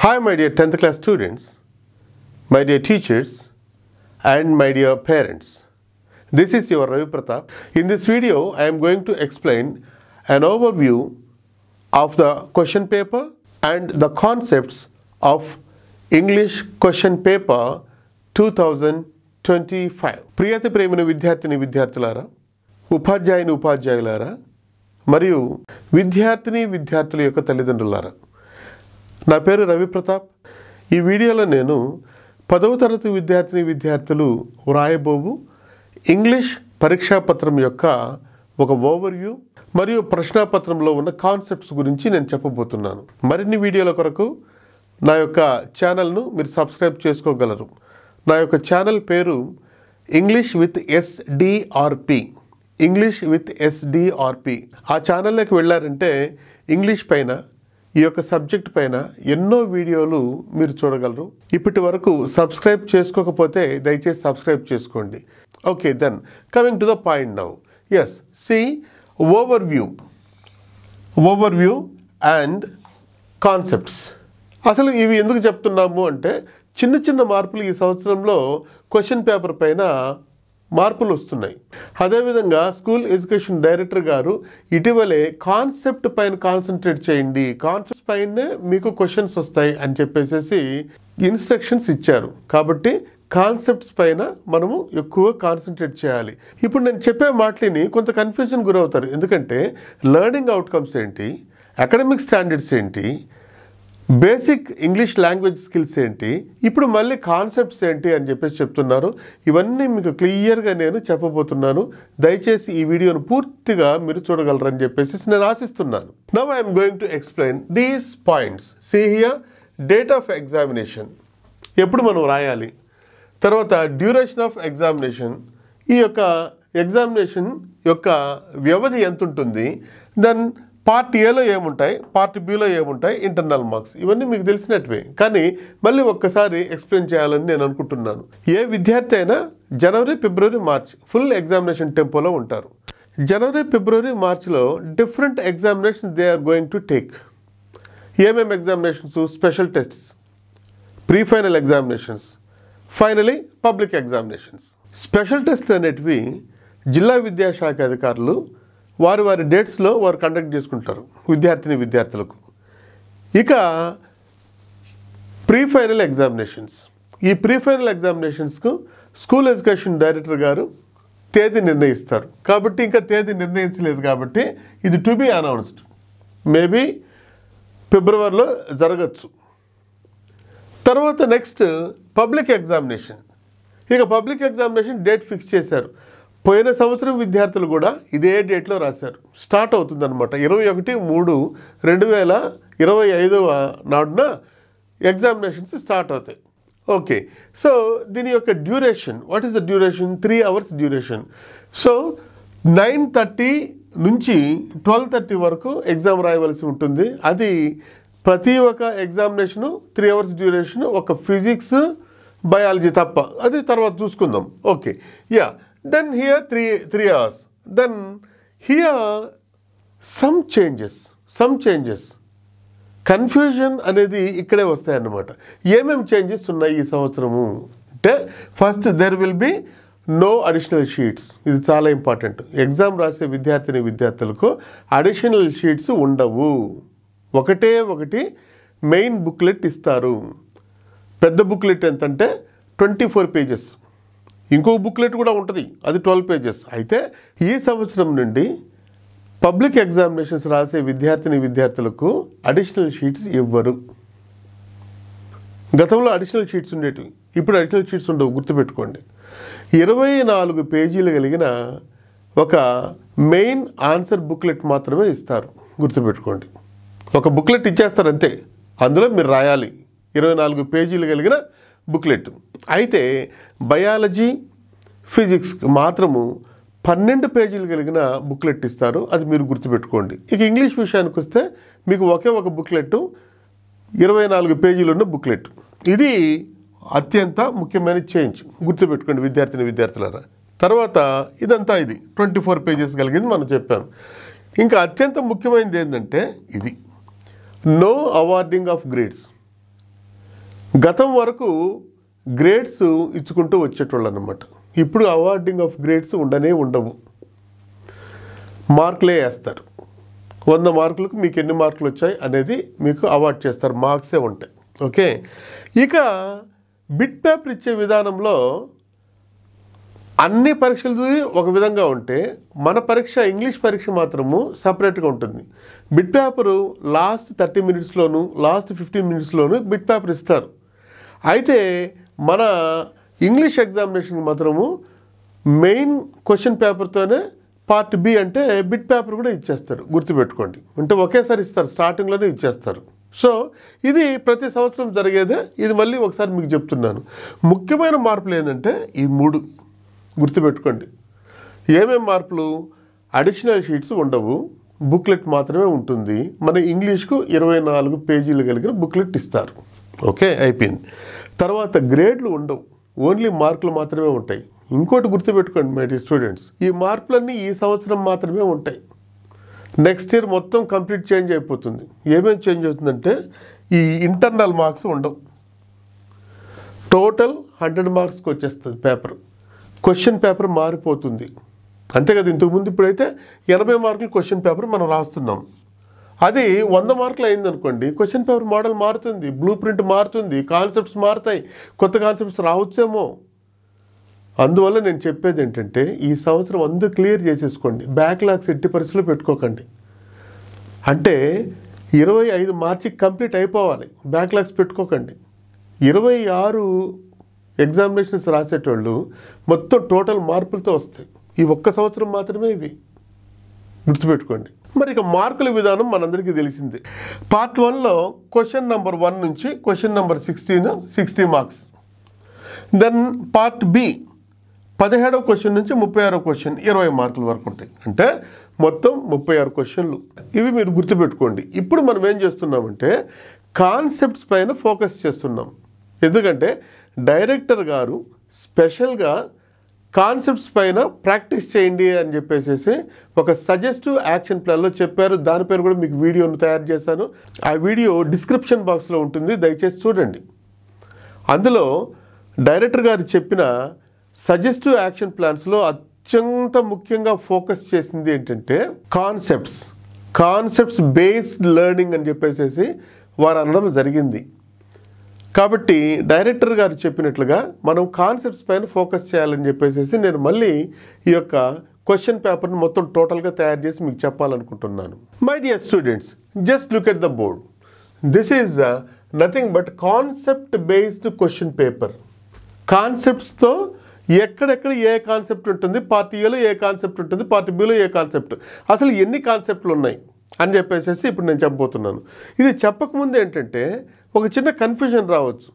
Hi my dear 10th class students, my dear teachers and my dear parents. This is your Ravi Pratap. In this video, I am going to explain an overview of the question paper and the concepts of English question paper 2025. ప్రియతి ప్రేమిన విద్యార్థిని విద్యార్థులారా, ఉపాధ్యాయుని ఉపాధ్యాయులారా మరియు విద్యార్థిని విద్యార్థుల యొక్క తల్లిదండ్రులారా, నా పేరు రవి ప్రతాప్. ఈ వీడియోలో నేను 10వ తరగతి విద్యార్థిని విద్యార్థులు వ్రాయబోవు ఇంగ్లీష్ పరీక్షాపత్రం యొక్క ఒక ఓవర్వ్యూ మరియు ప్రశ్నాపత్రంలో ఉన్న కాన్సెప్ట్స్ గురించి నేను చెప్పబోతున్నాను. మరిన్ని వీడియోల కొరకు నా యొక్క ఛానల్ను మీరు సబ్స్క్రైబ్ చేసుకోగలరు. నా యొక్క ఛానల్ పేరు English with SDRP. English with SDRP. ఆ ఛానల్లోకి వెళ్ళారంటే ఇంగ్లీష్ పైన, ఈ యొక్క సబ్జెక్ట్ పైన ఎన్నో వీడియోలు మీరు చూడగలరు. ఇప్పటి వరకు సబ్స్క్రైబ్ చేసుకోకపోతే దయచేసి సబ్స్క్రైబ్ చేసుకోండి. Okay, then coming to the point now. Yes, see overview and concepts. అసలు ఇవి ఎందుకు చెప్తున్నాము అంటే, చిన్న చిన్న మార్పులు ఈ సంవత్సరంలో క్వశ్చన్ పేపర్ పైన మార్పులు వస్తున్నాయి. అదేవిధంగా స్కూల్ ఎడ్యుకేషన్ డైరెక్టర్ గారు ఇటీవలే కాన్సెప్ట్ పైన కాన్సన్ట్రేట్ చేయండి, కాన్సెప్ట్స్ పైనే మీకు క్వశ్చన్స్ వస్తాయి అని చెప్పేసి ఇన్స్ట్రక్షన్స్ ఇచ్చారు. కాబట్టి కాన్సెప్ట్స్ పైన మనము ఎక్కువ కాన్సన్ట్రేట్ చేయాలి. ఇప్పుడు నేను చెప్పే మాటలని కొంత కన్ఫ్యూజన్ గురవుతారు. ఎందుకంటే లెర్నింగ్ అవుట్కమ్స్ ఏంటి, అకాడమిక్ స్టాండర్డ్స్ ఏంటి, బేసిక్ ఇంగ్లీష్ లాంగ్వేజ్ స్కిల్స్ ఏంటి, ఇప్పుడు మళ్ళీ కాన్సెప్ట్స్ ఏంటి అని చెప్పేసి చెప్తున్నారు. ఇవన్నీ మీకు క్లియర్గా నేను చెప్పబోతున్నాను. దయచేసి ఈ వీడియోను పూర్తిగా మీరు చూడగలరని చెప్పేసి నేను ఆశిస్తున్నాను. Now I'm going to explain these points. See here, date of examination, ఎప్పుడు మనం రాయాలి, తర్వాత డ్యూరేషన్ ఆఫ్ ఎగ్జామినేషన్, ఈ యొక్క ఎగ్జామినేషన్ యొక్క వ్యవధి ఎంత ఉంటుంది, దెన్ పార్ట్ ఏలో ఏముంటాయి, పార్ట్ బిలో ఏముంటాయి, ఇంటర్నల్ మార్క్స్, ఇవన్నీ మీకు తెలిసినట్టువే. కానీ మళ్ళీ ఒక్కసారి ఎక్స్ప్లెయిన్ చేయాలని నేను అనుకుంటున్నాను. ఏ విద్యార్థి అయినా జనవరి, ఫిబ్రవరి, మార్చ్ ఫుల్ ఎగ్జామినేషన్ టెంపోలో ఉంటారు. జనవరి, ఫిబ్రవరి, మార్చ్లో different examinations they are going to take. ఏమేమి examinations? Special tests, pre final examinations, finally public examinations. Special test అనేటివి జిల్లా విద్యాశాఖ అధికారులు వారి డేట్స్లో వారు కండక్ట్ చేసుకుంటారు విద్యార్థిని విద్యార్థులకు. ఇక ప్రీ ఫైనల్ ఎగ్జామినేషన్స్, ఈ ప్రీ ఫైనల్ ఎగ్జామినేషన్స్కు స్కూల్ ఎడ్యుకేషన్ డైరెక్టర్ గారు తేదీ నిర్ణయిస్తారు. కాబట్టి ఇంకా తేదీ నిర్ణయించలేదు, కాబట్టి ఇది టు బి అనౌన్స్డ్. మేబీ ఫిబ్రవరిలో జరగచ్చు. తర్వాత నెక్స్ట్ పబ్లిక్ ఎగ్జామినేషన్. ఇక పబ్లిక్ ఎగ్జామినేషన్ డేట్ ఫిక్స్ చేశారు. పోయిన సంవత్సరం విద్యార్థులు కూడా ఇదే డేట్లో రాశారు. స్టార్ట్ అవుతుందన్నమాట. 21/3/2025 నాడున ఎగ్జామినేషన్స్ స్టార్ట్ అవుతాయి. ఓకే, సో దీని యొక్క duration, what is the duration? 3 hours duration. So 9:30 నుంచి 12:30 వరకు ఎగ్జామ్ రాయవలసి ఉంటుంది. అది ప్రతి ఒక్క ఎగ్జామినేషను 3 hours డ్యూరేషన్, ఒక ఫిజిక్స్, బయాలజీ తప్ప. అది తర్వాత చూసుకుందాం. Okay, ya. Then here 3 hours. Then here some changes. Confusion అనేది ఇక్కడే వస్తాయన్నమాట. ఏమేమి చేంజెస్ ఉన్నాయి ఈ సంవత్సరము అంటే, first there will be no additional sheets. ఇది చాలా ఇంపార్టెంట్. ఎగ్జామ్ రాసే విద్యార్థిని విద్యార్థులకు అడిషనల్ షీట్స్ ఉండవు. ఒకటే ఒకటి మెయిన్ బుక్లెట్ ఇస్తారు. పెద్ద బుక్లెట్ ఎంతంటే 24 pages. ఇంకో బుక్లెట్ కూడా ఉంటుంది, అది 12 pages. అయితే ఈ సంవత్సరం నుండి పబ్లిక్ ఎగ్జామినేషన్స్ రాసే విద్యార్థిని విద్యార్థులకు అడిషనల్ షీట్స్ ఇవ్వరు. గతంలో అడిషనల్ షీట్స్ ఉండేటివి, ఇప్పుడు అడిషనల్ షీట్స్ ఉండవు. గుర్తుపెట్టుకోండి. 24 పేజీలు కలిగిన ఒక మెయిన్ ఆన్సర్ బుక్లెట్ మాత్రమే ఇస్తారు. గుర్తుపెట్టుకోండి. ఒక బుక్లెట్ ఇచ్చేస్తారు అంతే, అందులో మీరు రాయాలి. 24 పేజీలు కలిగిన బుక్లెట్. అయితే బయాలజీ, ఫిజిక్స్ మాత్రము 12 పేజీలు కలిగిన బుక్లెట్ ఇస్తారు. అది మీరు గుర్తుపెట్టుకోండి. ఇక ఇంగ్లీష్ విషయానికి వస్తే మీకు ఒకే ఒక బుక్లెట్, 24 పేజీలు ఉన్న బుక్లెట్. ఇది అత్యంత ముఖ్యమైన చేంజ్. గుర్తుపెట్టుకోండి విద్యార్థిని విద్యార్థులారా. తర్వాత ఇదంతా ఇది 24 pages కలిగింది మనం చెప్పాను. ఇంకా అత్యంత ముఖ్యమైనది ఏంటంటే ఇది, నో అవార్డింగ్ ఆఫ్ గ్రేడ్స్. గతం వరకు గ్రేడ్స్ ఇచ్చుకుంటూ వచ్చేటోళ్ళు అన్నమాట. ఇప్పుడు అవార్డింగ్ ఆఫ్ గ్రేడ్స్ ఉండవు, మార్కులే వేస్తారు. 100 మార్కులకు మీకు ఎన్ని మార్కులు వచ్చాయి అనేది మీకు అవార్డ్ చేస్తారు, మార్క్సే ఉంటాయి. ఓకే, ఇక బిట్ పేపర్ ఇచ్చే విధానంలో అన్ని పరీక్షలు ఒక విధంగా ఉంటే మన పరీక్ష ఇంగ్లీష్ పరీక్ష మాత్రము సపరేట్గా ఉంటుంది. బిట్ పేపరు లాస్ట్ 30 మినిట్స్లోను లాస్ట్ 15 మినిట్స్లోను బిట్ పేపర్ ఇస్తారు. అయితే మన ఇంగ్లీష్ ఎగ్జామినేషన్ మాత్రము మెయిన్ క్వశ్చన్ పేపర్తోనే పార్ట్ బి అంటే బిట్ పేపర్ కూడా ఇచ్చేస్తారు, గుర్తుపెట్టుకోండి. అంటే ఒకేసారి ఇస్తారు, స్టార్టింగ్లోనే ఇచ్చేస్తారు. సో ఇది ప్రతి సంవత్సరం జరిగేదే. ఇది మళ్ళీ ఒకసారి మీకు చెప్తున్నాను. ముఖ్యమైన మార్పులు ఏంటంటే ఈ 3 గుర్తుపెట్టుకోండి. ఏమేం మార్పులు? అడిషనల్ షీట్స్ ఉండవు, బుక్లెట్ మాత్రమే ఉంటుంది. మన ఇంగ్లీష్కు 24 పేజీలు కలిగిన బుక్లెట్ ఇస్తారు. ఓకే, అయిపోయింది. తర్వాత గ్రేడ్లు ఉండవు, ఓన్లీ మార్కులు మాత్రమే ఉంటాయి. ఇంకోటి గుర్తుపెట్టుకోండి మై డియర్ స్టూడెంట్స్, ఈ మార్కులన్నీ ఈ సంవత్సరం మాత్రమే ఉంటాయి. నెక్స్ట్ ఇయర్ మొత్తం కంప్లీట్ చేంజ్ అయిపోతుంది. ఏమేమి చేంజ్ అవుతుందంటే ఈ ఇంటర్నల్ మార్క్స్ ఉండవు, టోటల్ 100 మార్క్స్కి వచ్చేస్తుంది పేపర్. క్వశ్చన్ పేపర్ మారిపోతుంది, అంతే కదా. ఇంతకుముందు ఇప్పుడైతే 80 మార్కులు క్వశ్చన్ పేపర్ మనం రాస్తున్నాం. అది 100 మార్కులు అయిందనుకోండి, క్వశ్చన్ పేపర్ మోడల్ మారుతుంది, బ్లూ ప్రింట్ మారుతుంది, కాన్సెప్ట్స్ మారుతాయి, కొత్త కాన్సెప్ట్స్ రావచ్చేమో. అందువల్ల నేను చెప్పేది ఏంటంటే ఈ సంవత్సరం అందరూ క్లియర్ చేసేసుకోండి, బ్యాక్లాగ్స్ ఎట్టి పరిస్థితుల్లో పెట్టుకోకండి. అంటే 25 మార్చికి కంప్లీట్ అయిపోవాలి, బ్యాక్లాగ్స్ పెట్టుకోకండి. 26 ఎగ్జామినేషన్స్ రాసేటోళ్ళు మొత్తం టోటల్ మార్పులతో వస్తాయి. ఈ ఒక్క సంవత్సరం మాత్రమే ఇవి, గుర్తుపెట్టుకోండి. మరి ఇక మార్కుల విధానం మనందరికీ తెలిసిందే. పార్ట్ 1లో క్వశ్చన్ నెంబర్ 1 నుంచి question number 16 60 marks. Then part B 17వ క్వశ్చన్ నుంచి 36వ క్వశ్చన్ 20 మార్కుల వరకు ఉంటాయి. అంటే మొత్తం 36 క్వశ్చన్లు. ఇవి మీరు గుర్తుపెట్టుకోండి. ఇప్పుడు మనం ఏం చేస్తున్నామంటే కాన్సెప్ట్స్ పైన ఫోకస్ చేస్తున్నాం. ఎందుకంటే డైరెక్టర్ గారు స్పెషల్గా కాన్సెప్ట్స్ పైన ప్రాక్టీస్ చేయండి అని చెప్పేసి ఒక సజెస్టివ్ యాక్షన్ ప్లాన్లో చెప్పారు. దానిపైన కూడా మీకు వీడియోను తయారు చేశాను. ఆ వీడియో డిస్క్రిప్షన్ బాక్స్లో ఉంటుంది, దయచేసి చూడండి. అందులో డైరెక్టర్ గారు చెప్పిన సజెస్టివ్ యాక్షన్ ప్లాన్స్లో అత్యంత ముఖ్యంగా ఫోకస్ చేసింది ఏంటంటే కాన్సెప్ట్స్ బేస్డ్ లెర్నింగ్ అని చెప్పేసి వారు అనడం జరిగింది. కాబట్టి డైరెక్టర్ గారు చెప్పినట్లుగా మనం కాన్సెప్ట్స్ పైన ఫోకస్ చేయాలని చెప్పేసి నేను మళ్ళీ ఈ యొక్క క్వశ్చన్ పేపర్ని మొత్తం టోటల్గా తయారు చేసి మీకు చెప్పాలనుకుంటున్నాను. My dear students, just look at the board. This is nothing but concept based question paper. కాన్సెప్ట్స్తో ఎక్కడెక్కడ ఏ కాన్సెప్ట్ ఉంటుంది, పార్ట్ ఏలో ఏ కాన్సెప్ట్ ఉంటుంది, పార్ట్ బిలో ఏ కాన్సెప్ట్, అసలు ఎన్ని కాన్సెప్ట్లు ఉన్నాయి అని చెప్పేసి ఇప్పుడు నేను చెప్పబోతున్నాను. ఇది చెప్పకముందు ఏంటంటే ఒక చిన్న కన్ఫ్యూజన్ రావచ్చు.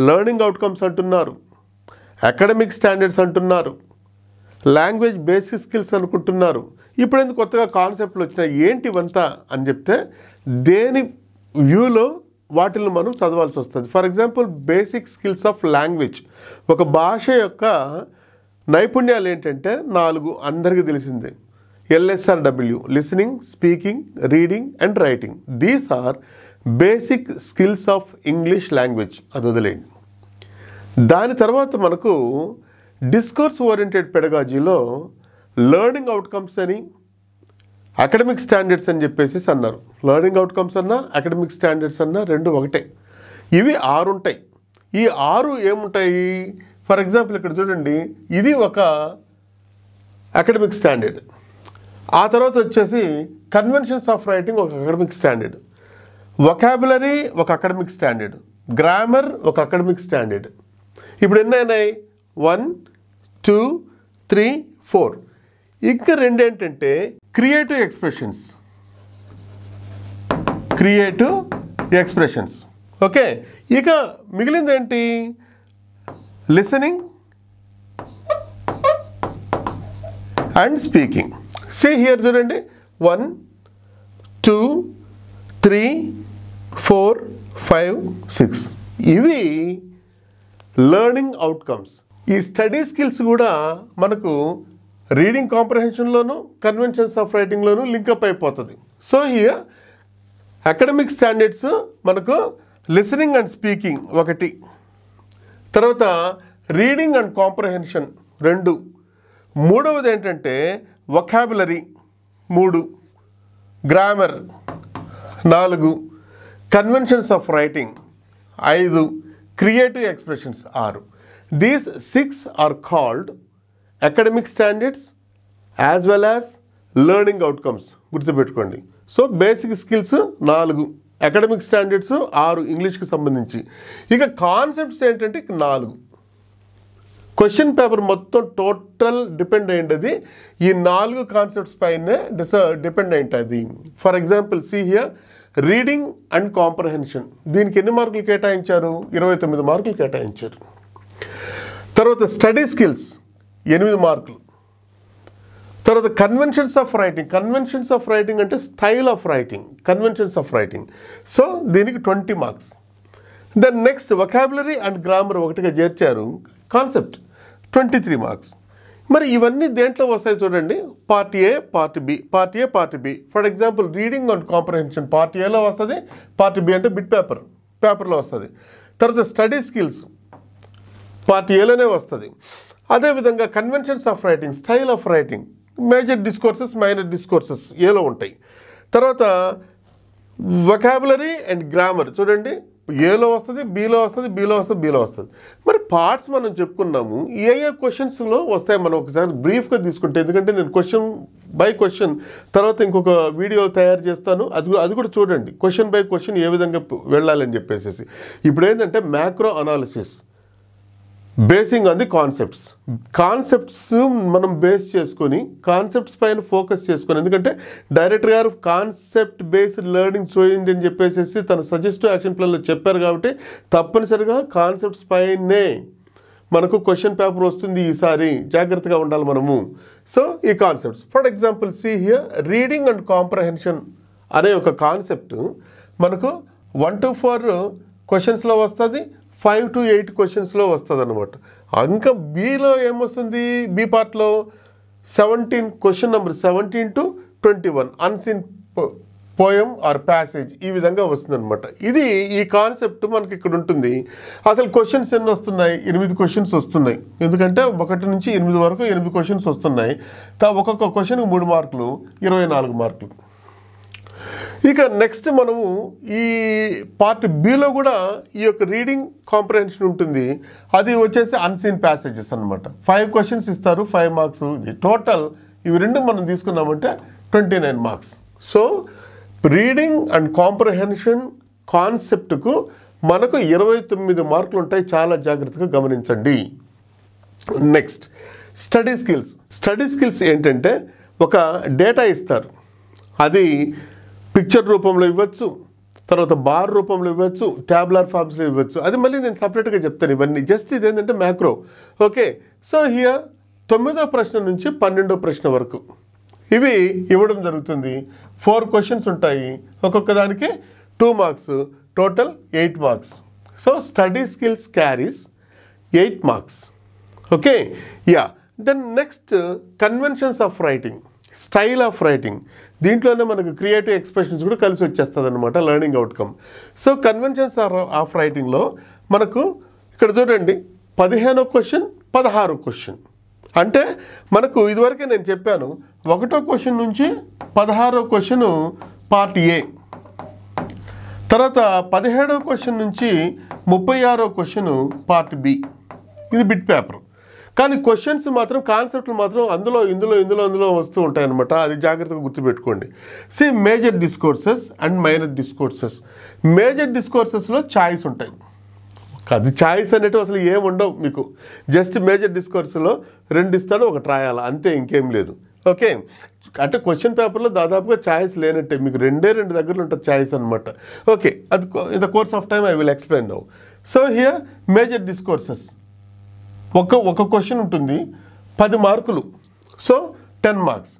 లెర్నింగ్ అవుట్కమ్స్ అంటున్నారు, అకాడమిక్ స్టాండర్డ్స్ అంటున్నారు, లాంగ్వేజ్ బేసిక్ స్కిల్స్ అనుకుంటున్నారు. ఇప్పుడు ఎందుకు కొత్తగా కాన్సెప్ట్లు వచ్చినాయి ఏంటి ఇవంతా అని చెప్తే దేని వ్యూలో వాటిని మనం చదవాల్సి వస్తుంది. For example basic skills of language, ఒక భాష యొక్క నైపుణ్యాలు ఏంటంటే 4 అందరికీ తెలిసిందే. LSRW, listening, speaking, reading and writing. These are basic skills of English language. అది వదిలేండి. దాని తర్వాత మనకు డిస్కోర్స్ ఓరియంటెడ్ పెడగాజీలో లెర్నింగ్ అవుట్కమ్స్ అని, అకాడమిక్ స్టాండర్డ్స్ అని చెప్పేసి అన్నారు. లెర్నింగ్ అవుట్కమ్స్ అన్నా అకాడమిక్ స్టాండర్డ్స్ అన్నా 2 ఒకటే. ఇవి 6 ఉంటాయి. ఈ 6 ఏముంటాయి? ఫర్ ఎగ్జాంపుల్ ఇక్కడ చూడండి, ఇది ఒక అకాడమిక్ స్టాండర్డ్. ఆ తర్వాత వచ్చేసి కన్వెన్షన్స్ ఆఫ్ రైటింగ్ ఒక అకాడమిక్ స్టాండర్డ్, వొకాబులరీ ఒక అకాడమిక్ స్టాండర్డ్, గ్రామర్ ఒక అకాడమిక్ స్టాండర్డ్. ఇప్పుడు ఎన్ని అయినాయి? 1 2 3 4. ఇంకా 2 ఏంటంటే క్రియేటివ్ ఎక్స్ప్రెషన్స్. ఓకే, ఇక మిగిలింది ఏంటి? Listening and speaking. See here చూడండి, 1 2 3 4 5 6. ఇవి లెర్నింగ్ అవుట్కమ్స్. ఈ స్టడీ స్కిల్స్ కూడా మనకు రీడింగ్ కాంప్రహెన్షన్లోను కన్వెన్షన్స్ ఆఫ్ రైటింగ్లోను లింకప్ అయిపోతుంది. సో హియర్ అకాడమిక్ స్టాండర్డ్స్ మనకు లిసనింగ్ అండ్ స్పీకింగ్ 1, తర్వాత రీడింగ్ అండ్ కాంప్రహెన్షన్ 2, మూడవది ఏంటంటే vocabulary 3, grammar 4, conventions of writing 5, creative expressions 6. These 6 are called academic standards as well as learning outcomes. గుర్తుపెట్టుకోండి. So basic skills 4, academic standards 6 ఇంగ్లీష్కి సంబంధించి. ఇక concepts ఏంటంటే 4. Question paper మొత్తం total depend అయ్యింది ఈ 4 కాన్సెప్ట్స్ పైనే డిపెండ్ అయింటుంది. For example see here reading and comprehension. దీనికి ఎన్ని మార్కులు కేటాయించారు? 29 మార్కులు కేటాయించారు. తర్వాత స్టడీ స్కిల్స్ 8 మార్కులు. తర్వాత conventions of writing. Conventions of writing అంటే style of writing, conventions of writing. So దీనికి 20 marks. Then next vocabulary and grammar 1గా చేర్చారు. Concept 23 marks. మరి ఇవన్నీ దేంట్లో వస్తాయి చూడండి. Part A, part B, part A, part B. For example reading and comprehension part ఏలో వస్తుంది, పార్ట్ బి అంటే బిట్ పేపర్లో వస్తుంది. తర్వాత స్టడీ స్కిల్స్ పార్ట్ ఏలోనే వస్తుంది. అదేవిధంగా conventions of writing, style of writing, major discourses, minor discourses ఏలో ఉంటాయి. తర్వాత వొకాబులరీ అండ్ గ్రామర్ చూడండి, ఏలో వస్తుంది, బీలో వస్తుంది, బీలో వస్తుంది. మరి పార్ట్స్ మనం చెప్పుకున్నాము. ఏ క్వశ్చన్స్లో వస్తాయి మనం ఒకసారి బ్రీఫ్గా తీసుకుంటే, ఎందుకంటే నేను క్వశ్చన్ బై క్వశ్చన్ తర్వాత ఇంకొక వీడియో తయారు చేస్తాను, అది కూడా చూడండి. క్వశ్చన్ బై క్వశ్చన్ ఏ విధంగా వెళ్ళాలని చెప్పేసి. ఇప్పుడు ఏంటంటే macro analysis basing on the concepts మనం బేస్ చేసుకొని కాన్సెప్ట్స్ పైన ఫోకస్ చేసుకొని, ఎందుకంటే డైరెక్టర్ గారు కాన్సెప్ట్ బేస్డ్ లెర్నింగ్ చూడండి అని చెప్పేసి తన సజెస్టివ్ యాక్షన్ ప్లాన్లో చెప్పారు. కాబట్టి తప్పనిసరిగా కాన్సెప్ట్స్ పైనే మనకు క్వశ్చన్ పేపర్ వస్తుంది ఈసారి. జాగ్రత్తగా ఉండాలి మనము. సో ఈ concepts for example see here reading and comprehension అనే ఒక కాన్సెప్ట్ మనకు 1 to 4 క్వశ్చన్స్లో వస్తుంది, 5 to 8 క్వశ్చన్స్లో వస్తుంది అనమాట. ఇంకా బీలో ఏమొస్తుంది? బి పార్ట్లో 17 question number 17 to 21 unseen poem or passage ఈ విధంగా వస్తుంది అనమాట. ఇది ఈ కాన్సెప్ట్ మనకి ఇక్కడ ఉంటుంది. అసలు క్వశ్చన్స్ ఎన్ని వస్తున్నాయి? 8 క్వశ్చన్స్ వస్తున్నాయి. ఎందుకంటే 1 నుంచి 8 వరకు 8 క్వశ్చన్స్ వస్తున్నాయి. ఒక్కొక్క క్వశ్చన్కి 3 మార్కులు, 24 మార్కులు. ఇక నెక్స్ట్ మనము ఈ పార్ట్ బిలో కూడా ఈ యొక్క రీడింగ్ కాంప్రహెన్షన్ ఉంటుంది. అది వచ్చేసి అన్సీన్ ప్యాసేజెస్ అనమాట. 5 క్వశ్చన్స్ ఇస్తారు, 5 మార్క్స్. ఇది టోటల్ ఇవి 2 మనం తీసుకున్నామంటే 29 marks. So reading and comprehension కాన్సెప్ట్కు మనకు 29 మార్కులు ఉంటాయి. చాలా జాగ్రత్తగా గమనించండి. నెక్స్ట్ స్టడీ స్కిల్స్ ఏంటంటే ఒక డేటా ఇస్తారు, అది పిక్చర్ రూపంలో ఇవ్వచ్చు, తర్వాత బార్ రూపంలో ఇవ్వచ్చు, ట్యాబ్యులర్ ఫార్మ్స్లో ఇవ్వచ్చు. అది మళ్ళీ నేను సపరేట్గా చెప్తాను ఇవన్నీ. జస్ట్ ఇది ఏంటంటే మ్యాక్రో. ఓకే. సో హియర్ 9వ ప్రశ్న నుంచి 12వ ప్రశ్న వరకు ఇవి ఇవ్వడం జరుగుతుంది. 4 క్వశ్చన్స్ ఉంటాయి, ఒక్కొక్క దానికి 2 marks, total 8 marks. So study skills carries 8 marks. Okay. Yeah. Then next conventions of writing, style of writing. దీంట్లోనే మనకు క్రియేటివ్ ఎక్స్ప్రెషన్స్ కూడా కలిసి వచ్చేస్తుంది అనమాట learning outcome. So conventions of రైటింగ్లో మనకు ఇక్కడ చూడండి 15వ క్వశ్చన్, 16వ క్వశ్చన్. అంటే మనకు ఇదివరకే నేను చెప్పాను 1వ క్వశ్చన్ నుంచి 16వ క్వశ్చన్ పార్ట్ ఏ, తర్వాత 17వ క్వశ్చన్ నుంచి 36వ క్వశ్చన్ పార్ట్ బి. ఇది బిట్ పేపర్. కానీ క్వశ్చన్స్ మాత్రం కాన్సెప్ట్లు మాత్రం ఇందులో వస్తూ ఉంటాయన్నమాట. అది జాగ్రత్తగా గుర్తుపెట్టుకోండి. C major discourses and minor discourses. Major డిస్కోర్సెస్లో ఛాయిస్ ఉంటాయి. అది ఛాయిస్ అనేవి అసలు ఏమి ఉండవు మీకు. జస్ట్ మేజర్ డిస్కోర్స్లో 2 ఇస్తాడు, 1 రాయాలి, అంతే, ఇంకేం లేదు. ఓకే. అంటే క్వశ్చన్ పేపర్లో దాదాపుగా ఛాయిస్ లేనట్టే. మీకు 2 దగ్గరలో ఉంటుంది ఛాయిస్ అనమాట. ఓకే. అది in the course of time I will explain now. So here major discourses ఒక క్వశ్చన్ ఉంటుంది, 10 మార్కులు. So 10 marks.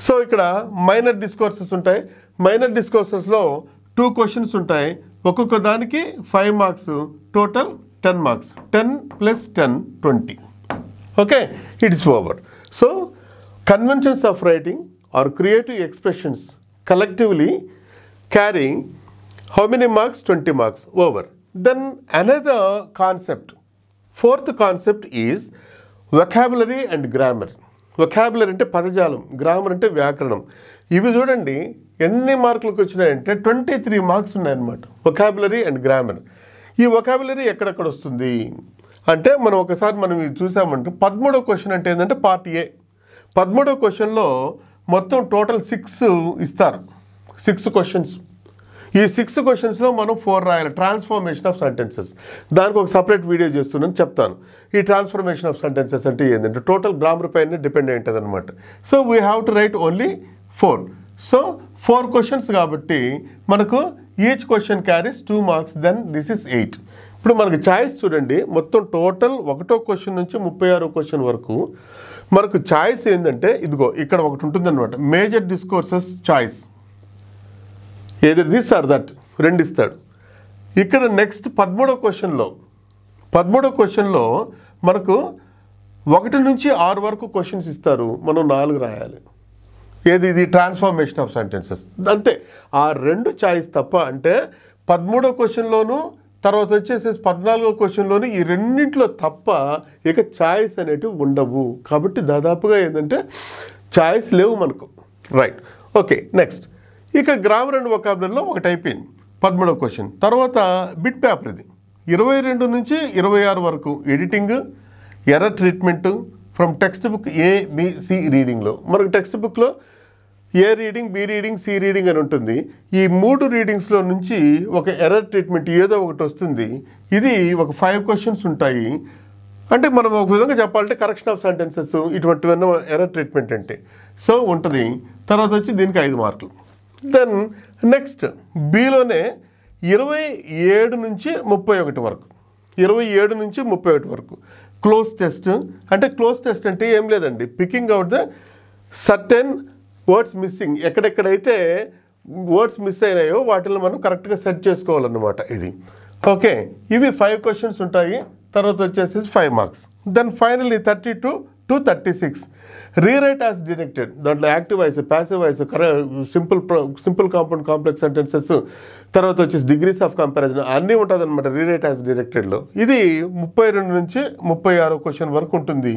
సో ఇక్కడ మైనర్ డిస్కోర్సెస్ ఉంటాయి. మైనర్ డిస్కోర్సెస్లో 2 క్వశ్చన్స్ ఉంటాయి, ఒక్కొక్క దానికి 5 marks, total 10 marks. 10 + 10 20. Okay. It is over. So conventions of writing or creative expressions collectively carry How many marks? 20 marks. Over. Then another concept. Fourth concept is vocabulary and grammar. Vocabulary అంటే పదజాలం, grammar అంటే వ్యాకరణం. ఇవి చూడండి ఎన్ని మార్కులకు వచ్చినాయంటే 23 marks ఉన్నాయన్నమాట. vocabulary and grammar. ఈ vocabulary ఎక్కడెక్కడ వస్తుంది అంటే మనం ఒకసారి ఇది చూసామంటే 13వ క్వశ్చన్ అంటే ఏంటంటే పార్ట్ ఏ. 13వ క్వశ్చన్లో మొత్తం టోటల్ 6 ఇస్తారు. 6 క్వశ్చన్స్. ఈ 6 క్వశ్చన్స్లో మనం 4 రాయాలి. Transformation of sentences. దానికి ఒక సపరేట్ వీడియో చేస్తున్నాను, చెప్తాను. ఈ ట్రాన్స్ఫర్మేషన్ ఆఫ్ సెంటెన్సెస్ అంటే ఏంటంటే టోటల్ గ్రామర్ పైన డిపెండ్ అయి ఉంటుంది అనమాట. So we have to write only 4. So 4 questions కాబట్టి మనకు each question carries 2 marks. Then this is 8. ఇప్పుడు మనకు ఛాయిస్ చూడండి, మొత్తం టోటల్ 1వ క్వశ్చన్ నుంచి 36వ క్వశ్చన్ వరకు మనకు ఛాయిస్ ఏంటంటే ఇదిగో ఇక్కడ ఒకటి ఉంటుందన్నమాట. మేజర్ డిస్కోర్సెస్ ఛాయిస్, ఏదో దిస్ ఆర్ దట్ 2 ఇస్తాడు. ఇక్కడ నెక్స్ట్ 13వ క్వశ్చన్లో మనకు 1 నుంచి 6 వరకు క్వశ్చన్స్ ఇస్తారు. మనం 4 రాయాలి. ఇది ట్రాన్స్ఫర్మేషన్ ఆఫ్ సెంటెన్సెస్. అంతే. ఆ 2 ఛాయిస్ తప్ప. అంటే 13వ క్వశ్చన్లోను తర్వాత వచ్చేసి 14వ క్వశ్చన్లోను ఈ రెండింటిలో తప్ప ఇక ఛాయిస్ అనేటివి ఉండవు. కాబట్టి దాదాపుగా ఏంటంటే ఛాయిస్ లేవు మనకు. రైట్. ఓకే. నెక్స్ట్ ఇక గ్రామర్ అండ్ వొకాబులరీలో ఒకటి అయిపోయింది 13వ క్వశ్చన్. తర్వాత బిట్ పేపర్ ఇది 22 నుంచి 26 వరకు editing, error treatment from text book ABC రీడింగ్లో. మనకు టెక్స్ట్ బుక్లో A reading, B reading, C reading అని ఉంటుంది. ఈ 3 రీడింగ్స్లో నుంచి ఒక ఎర్రర్ ట్రీట్మెంట్ ఏదో ఒకటి వస్తుంది. ఇది ఒక 5 క్వశ్చన్స్ ఉంటాయి. అంటే మనం ఒక విధంగా చెప్పాలంటే కరెక్షన్ ఆఫ్ సెంటెన్సెస్ ఇటువంటివన్నీ ఎర్రర్ ట్రీట్మెంట్ అంటే సో ఉంటుంది. తర్వాత వచ్చి దీనికి 5 మార్కులు. దెన్ నెక్స్ట్ బిలోనే 27 నుంచి 31 వరకు 27 నుంచి 31 వరకు క్లోజ్ టెస్ట్. అంటే క్లోజ్ టెస్ట్ అంటే ఏం లేదండి, picking out the certain words missing. ఎక్కడెక్కడైతే వర్డ్స్ మిస్ అయినాయో వాటిని మనం కరెక్ట్గా సెట్ చేసుకోవాలన్నమాట. ఇది ఓకే. ఇవి 5 క్వశ్చన్స్ ఉంటాయి. తర్వాత వచ్చేసి 5 marks. Then finally 32 to 36 rewrite as directed. దాంట్లో active voice, passive voice, simple compound complex sentences, తర్వాత వచ్చేసి డిగ్రీస్ ఆఫ్ కంపారిజన్ అన్నీ ఉంటుంది అనమాట రీరైట్ యాజ్ డైరెక్టెడ్లో. ఇది 32 నుంచి 36 క్వశ్చన్ వరకు ఉంటుంది.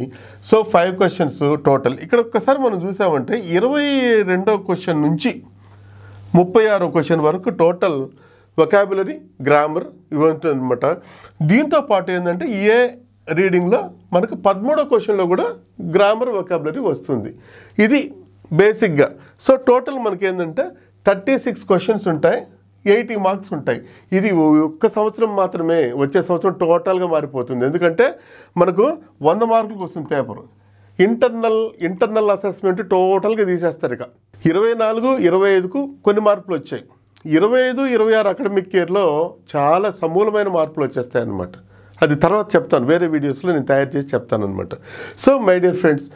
So 5 questions total. ఇక్కడ ఒక్కసారి మనం చూసామంటే 22వ క్వశ్చన్ నుంచి 36వ క్వశ్చన్ వరకు టోటల్ వొకాబులరీ, గ్రామర్ ఇవి ఉంటుంది అనమాట. దీంతో పాటు ఏంటంటే ఏ రీడింగ్లో మనకు 13వ క్వశ్చన్లో కూడా గ్రామర్, వొకాబులరీ వస్తుంది. ఇది బేసిక్గా. సో టోటల్ మనకి ఏంటంటే 36 క్వశ్చన్స్ ఉంటాయి, 80 మార్క్స్ ఉంటాయి. ఇది ఒక్క సంవత్సరం మాత్రమే. వచ్చే సంవత్సరం టోటల్గా మారిపోతుంది. ఎందుకంటే మనకు 100 మార్కులకు వస్తుంది పేపర్. ఇంటర్నల్ అసెస్మెంట్ టోటల్గా తీసేస్తారు. ఇక 24, 25కు కొన్ని మార్కులు వచ్చాయి. 25, 26 అకాడమిక్ ఇయర్లో చాలా సమూలమైన మార్పులు వచ్చేస్తాయి అన్నమాట. అది తర్వాత చెప్తాను, వేరే వీడియోస్లో నేను తయారు చేసి చెప్తాను అనమాట. సో మై డియర్ ఫ్రెండ్స్,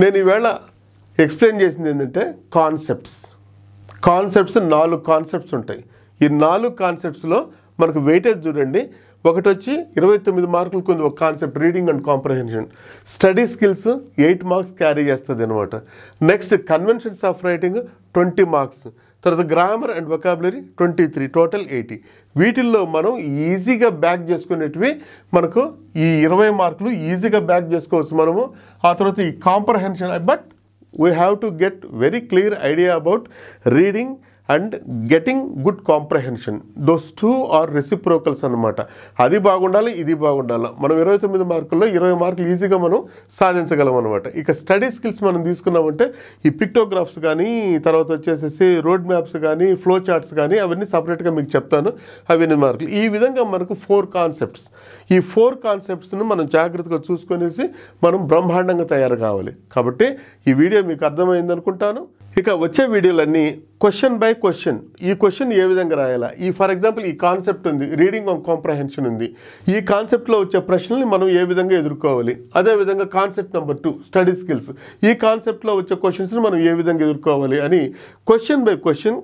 నేను ఈవేళ ఎక్స్ప్లెయిన్ చేసింది ఏంటంటే కాన్సెప్ట్స్. 4 కాన్సెప్ట్స్ ఉంటాయి. ఈ 4 కాన్సెప్ట్స్లో మనకు వెయిటేజ్ చూడండి. ఒకటి వచ్చి 29 మార్కులకు ఉంది ఒక concept, reading and comprehension. Study skills 8 marks carry చేస్తుంది అనమాట. Next conventions of writing 20 marks. తర్వాత గ్రామర్ అండ్ వొకాబులరీ 23, టోటల్ 80. వీటిల్లో మనం ఈజీగా బ్యాక్ చేసుకునేటివి మనకు ఈ 20 మార్కులు ఈజీగా బ్యాక్ చేసుకోవచ్చు మనము. ఆ తర్వాత ఈ comprehension, but we have to get very clear idea about reading and getting good comprehension. Those 2 are reciprocals అనమాట. అది బాగుండాలి, ఇది బాగుండాలి. మనం 29 మార్కుల్లో 20 మార్కులు ఈజీగా మనం సాధించగలం అనమాట. ఇక స్టడీ స్కిల్స్ మనం తీసుకున్నామంటే ఈ పిక్టోగ్రాఫ్స్ కానీ, తర్వాత వచ్చేసేసి రోడ్ మ్యాప్స్ కానీ, ఫ్లో చార్ట్స్ కానీ అవన్నీ సపరేట్గా మీకు చెప్తాను. అవి 8 మార్కులు. ఈ విధంగా మనకు 4 కాన్సెప్ట్స్. ఈ 4 కాన్సెప్ట్స్ను మనం జాగ్రత్తగా చూసుకొనేసి మనం బ్రహ్మాండంగా తయారు కావాలి. కాబట్టి ఈ వీడియో మీకు అర్థమైంది అనుకుంటాను. ఇక వచ్చే వీడియోలన్నీ క్వశ్చన్ బై క్వశ్చన్, ఈ క్వశ్చన్ ఏ విధంగా రాయాలా, ఈ ఫర్ ఎగ్జాంపుల్ ఈ కాన్సెప్ట్ ఉంది, రీడింగ్ అండ్ కాంప్రహెన్షన్ ఉంది, ఈ కాన్సెప్ట్లో వచ్చే ప్రశ్నల్ని మనం ఏ విధంగా ఎదుర్కోవాలి. అదేవిధంగా కాన్సెప్ట్ నెంబర్ 2 స్టడీ స్కిల్స్, ఈ కాన్సెప్ట్లో వచ్చే క్వశ్చన్స్ని మనం ఏ విధంగా ఎదుర్కోవాలి అని క్వశ్చన్ బై క్వశ్చన్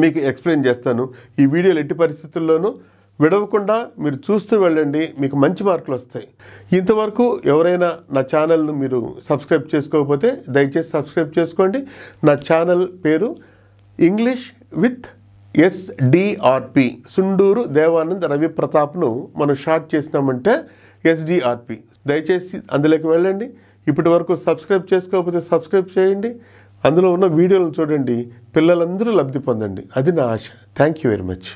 మీకు ఎక్స్ప్లెయిన్ చేస్తాను. ఈ వీడియోలు ఎట్టి పరిస్థితుల్లోనూ విడవకుండా మీరు చూస్తూ వెళ్ళండి, మీకు మంచి మార్కులు వస్తాయి. ఇంతవరకు ఎవరైనా నా ఛానల్ను మీరు సబ్స్క్రైబ్ చేసుకోకపోతే దయచేసి సబ్స్క్రైబ్ చేసుకోండి. నా ఛానల్ పేరు English with SDRP, Sunduru Devanand Ravi ప్రతాప్ను మనం షార్ట్ చేసినామంటే SDRP. దయచేసి అందులోకి వెళ్ళండి. ఇప్పటి వరకు సబ్స్క్రైబ్ చేసుకోకపోతే సబ్స్క్రైబ్ చేయండి. అందులో ఉన్న వీడియోలను చూడండి. పిల్లలందరూ లబ్ధి పొందండి. అది నా ఆశ. Thank you very much.